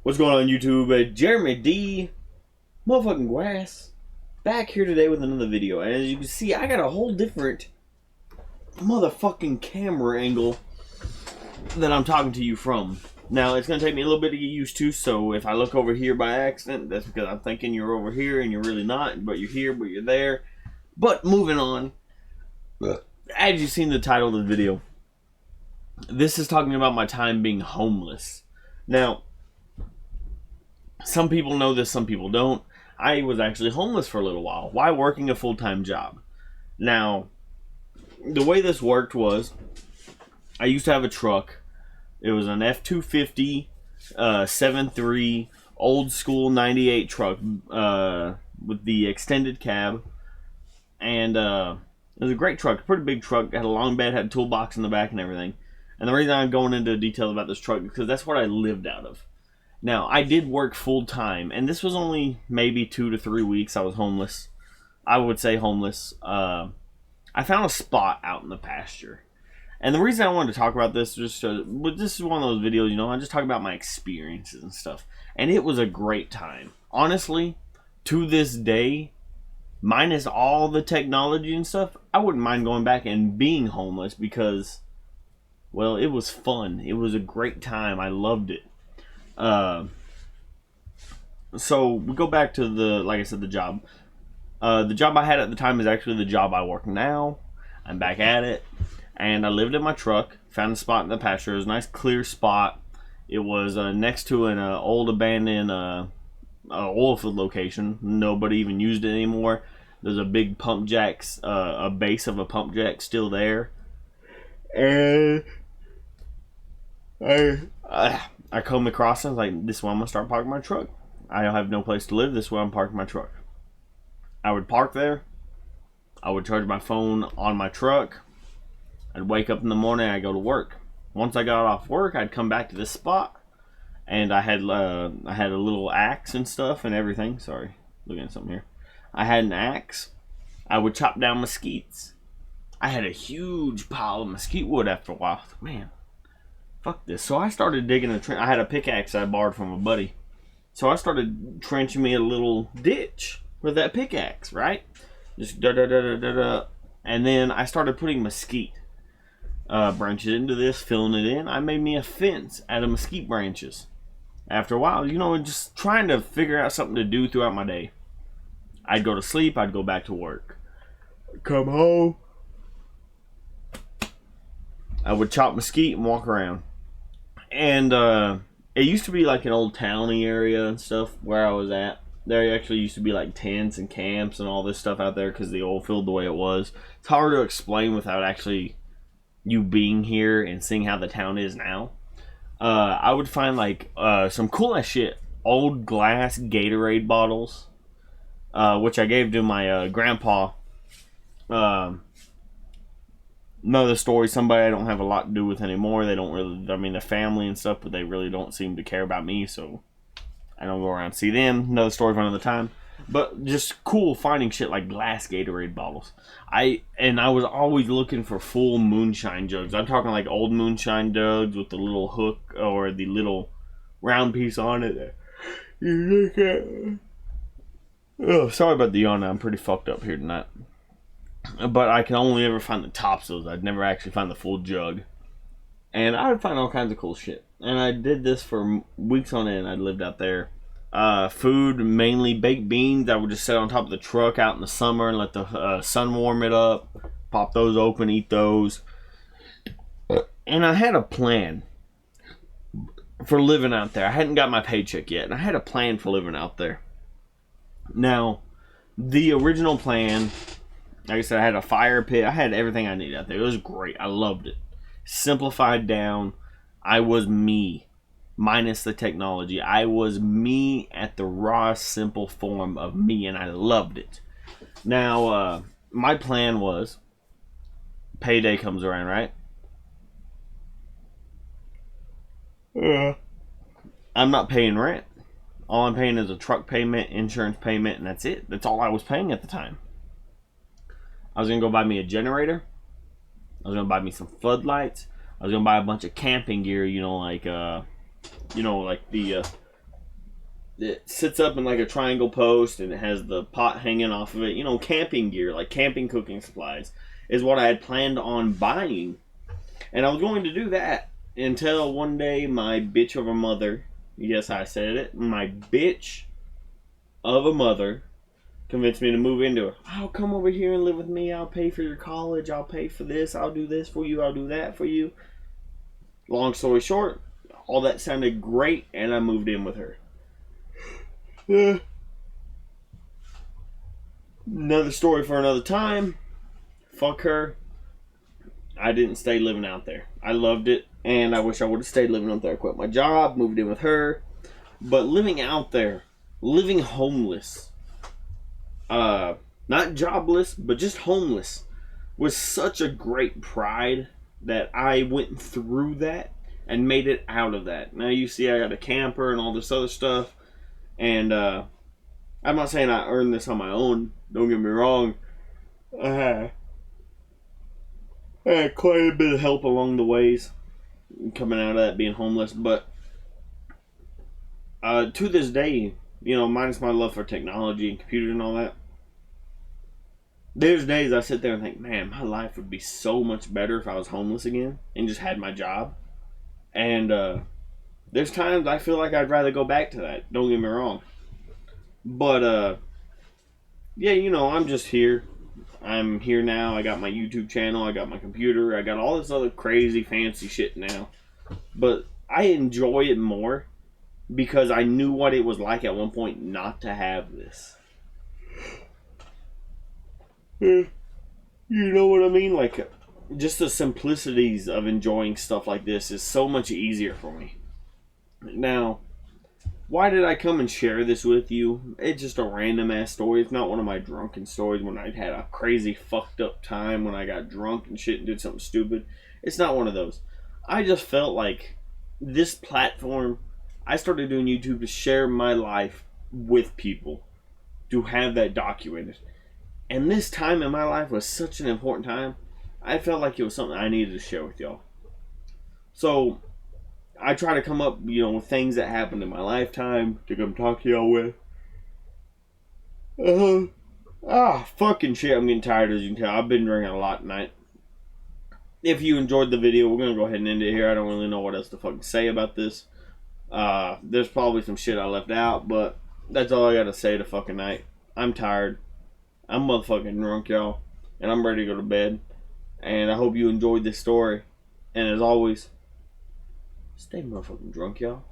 What's going on, YouTube? Jeremy D. Motherfucking Grass. Back here today with another video. And as you can see, I got a whole different motherfucking camera angle that I'm talking to you from. Now, it's going to take me a little bit to get used to, so if I look over here by accident, that's because I'm thinking you're over here and you're really not, but you're here, but you're there. But moving on, as you've seen the title of the video, this is talking about my time being homeless. Now, some people know this, some people don't. I was actually homeless for a little while while working a full-time job. Now, the way this worked was, I used to have a truck. It was an F-250 7.3 old school 98 truck with the extended cab. And it was a great truck, a pretty big truck. It had a long bed, had a toolbox in the back and everything. And the reason I'm going into detail about this truck is because that's what I lived out of. Now, I did work full-time, and this was only maybe 2 to 3 weeks I was homeless. I would say homeless. I found a spot out in the pasture. And the reason I wanted to talk about this is this is one of those videos, you know, I just talk about my experiences and stuff. And it was a great time. Honestly, to this day, minus all the technology and stuff, I wouldn't mind going back and being homeless because, well, it was fun. It was a great time. I loved it. So we go back to like I said, the job. The job I had at the time is actually the job I work now. I'm back at it, and I lived in my truck. Found a spot in the pasture. It was a nice, clear spot. It was next to an old abandoned oil field location. Nobody even used it anymore. There's a big pump jacks, a base of a pump jack still there, and I come across it. I was like, this is where I'm going to start parking my truck. I have no place to live. This is where I'm parking my truck. I would park there. I would charge my phone on my truck. I'd wake up in the morning. I'd go to work. Once I got off work, I'd come back to this spot. And I had a little axe and stuff and everything. Sorry, looking at something here. I had an axe. I would chop down mesquites. I had a huge pile of mesquite wood after a while. Man, fuck this. So I started digging a trench. I had a pickaxe I borrowed from a buddy. So I started trenching me a little ditch with that pickaxe, right? Just da-da-da-da-da-da. And then I started putting mesquite branches into this, filling it in. I made me a fence out of mesquite branches. After a while, you know, just trying to figure out something to do throughout my day. I'd go to sleep. I'd go back to work. Come home. I would chop mesquite and walk around. And it used to be like an old towny area and stuff where I was at. There actually used to be like tents and camps and all this stuff out there because the oil field the way it was. It's hard to explain without actually you being here and seeing how the town is now. I would find like some cool ass shit. Old glass Gatorade bottles, which I gave to my grandpa. Another story, somebody I don't have a lot to do with anymore. They don't really, I mean, the family and stuff, but they really don't seem to care about me, so I don't go around and see them. Another story for another time. But just cool finding shit like glass Gatorade bottles. I was always looking for full moonshine jugs. I'm talking like old moonshine jugs with the little hook or the little round piece on it. You look at. Oh, sorry about the yawn. I'm pretty fucked up here tonight. But I can only ever find the tops of those. I'd never actually find the full jug. And I would find all kinds of cool shit. And I did this for weeks on end. I lived out there. Food, mainly baked beans. I would just sit on top of the truck out in the summer and let the sun warm it up. Pop those open, eat those. And I had a plan for living out there. I hadn't got my paycheck yet. And I had a plan for living out there. Now, the original plan, like I said, I had a fire pit. I had everything I needed out there. It was great. I loved it. Simplified down. I was me, minus the technology. I was me at the raw, simple form of me, and I loved it. Now, my plan was, payday comes around, right? Yeah. I'm not paying rent. All I'm paying is a truck payment, insurance payment, and that's it. That's all I was paying at the time. I was going to go buy me a generator. I was going to buy me some floodlights. I was going to buy a bunch of camping gear, like the it sits up in like a triangle post and it has the pot hanging off of it. You know, camping gear, like camping cooking supplies, is what I had planned on buying. And I was going to do that until one day my bitch of a mother, yes, I said it, my bitch of a mother convinced me to move into it. I'll come over here and live with me. I'll pay for your college. I'll pay for this. I'll do this for you. I'll do that for you. Long story short, all that sounded great, and I moved in with her. Another story for another time. Fuck her. I didn't stay living out there. I loved it, and I wish I would have stayed living out there. I quit my job, moved in with her. But living out there, living homeless, not jobless, but just homeless, was such a great pride that I went through that and made it out of that. Now you see I got a camper and all this other stuff, and I'm not saying I earned this on my own. Don't get me wrong. I had quite a bit of help along the ways coming out of that being homeless, but to this day, you know, minus my love for technology and computers and all that, there's days I sit there and think, man, my life would be so much better if I was homeless again and just had my job. And there's times I feel like I'd rather go back to that. Don't get me wrong. But yeah, you know, I'm just here. I'm here now. I got my YouTube channel. I got my computer. I got all this other crazy fancy shit now. But I enjoy it more because I knew what it was like at one point not to have this. You know what I mean? Like, just the simplicities of enjoying stuff like this is so much easier for me. Now, why did I come and share this with you? It's just a random ass story. It's not one of my drunken stories when I had a crazy fucked up time when I got drunk and shit and did something stupid. It's not one of those. I just felt like this platform, I started doing YouTube to share my life with people, to have that documented. And this time in my life was such an important time. I felt like it was something I needed to share with y'all. So I try to come up, you know, with things that happened in my lifetime to come talk to y'all with. Fucking shit, I'm getting tired, as you can tell. I've been drinking a lot tonight. If you enjoyed the video, we're gonna go ahead and end it here. I don't really know what else to fucking say about this. There's probably some shit I left out, but that's all I gotta say to fucking night. I'm tired. I'm motherfucking drunk, y'all. And I'm ready to go to bed. And I hope you enjoyed this story. And as always, stay motherfucking drunk, y'all.